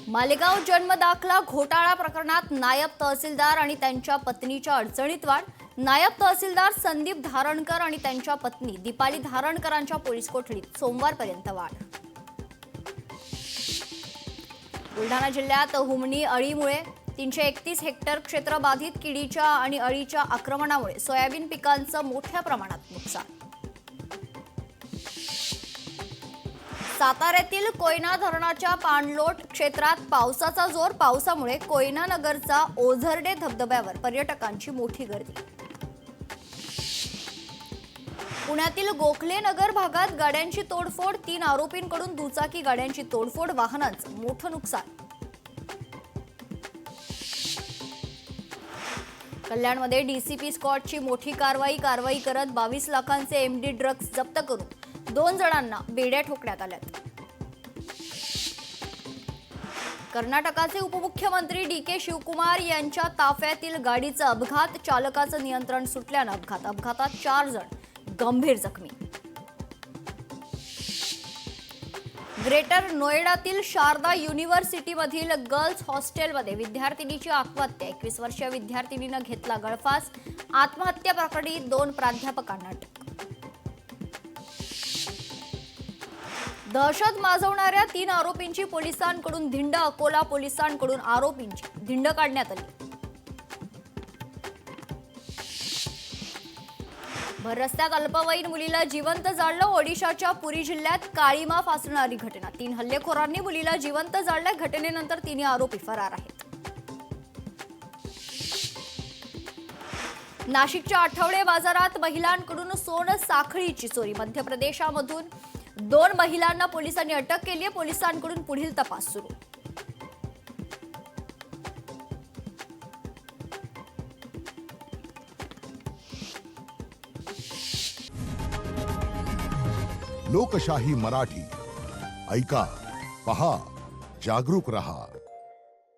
मालेगाव जन्मदाखला घोटाळा प्रकरणात नायब तहसीलदार आणि त्यांच्या पत्नीच्या अडचणीत वाढ। नायब तहसीलदार संदीप धारणकर आणि त्यांच्या पत्नी दीपाली धारणकरांच्या पोलीस कोठडीत सोमवारपर्यंत वाढ। बुलढाणा जिल्ह्यात हुमणी अळीमुळे 331 हेक्टर क्षेत्र बाधित। किडीच्या आणि अळीच्या आक्रमणामुळे सोयाबीन पिकांचं मोठ्या प्रमाणात नुकसान। साताऱ्यातील कोयना धरणाच्या पाणलोट क्षेत्रात पावसाचा जोर। पावसामुळे कोयना नगरचा ओझरडे धबधब्यावर पर्यटकांची मोठी गर्दी। पुण्यातील गोखले नगर भागात गाड्यांची तोडफोड। 3 आरोपींकडून दुचाकी गाड्यांची तोडफोड, वाहनांचं मोठं नुकसान। कल्याणमध्ये डीसीपी स्क्वॉडची मोठी कारवाई करत 22 लाखांचे एमडी ड्रग्ज जप्त करून 2 जणांना बेड्या ठोकण्यात आल्यात। कर्नाटकाचे उपमुख्यमंत्री डीके शिवकुमार यांच्या ताफ्यातील गाडीचा अपघात। चालकाचं नियंत्रण सुटल्यानं अपघातात 4 जण गंभीर जखमी। ग्रेटर नोएडातील शारदा युनिव्हर्सिटीमधील गर्ल्स हॉस्टेलमध्ये विद्यार्थिनीची आत्महत्या। 21 वर्षीय विद्यार्थिनीनं घेतला गळफास। आत्महत्या प्रकरणी 2 प्राध्यापकांना अटक। दहशत माजवणाऱ्या 3 आरोपींची पोलिसांकडून धिंड। अकोला पोलिसांकडून आरोपींची धिंड काढण्यात आली। भर रस्त्यात अल्पवयीन मुलीला जिवंत जाळलं। ओडिशाच्या पुरी जिल्ह्यात काळीमा फासणारी घटना। 3 हल्लेखोरांनी मुलीला जिवंत जाळलं। घटनेनंतर 3 आरोपी फरार आहेत। नाशिकच्या आठवडे बाजारात महिलांकडून सोनं साखळीची चोरी। मध्य प्रदेशामधून 2 महिलांना पोलिसांनी अटक केली आहे। पोलिसांकडून पुढील तपास सुरू। लोकशाही मराठी ऐका, पहा, जागरूक रहा।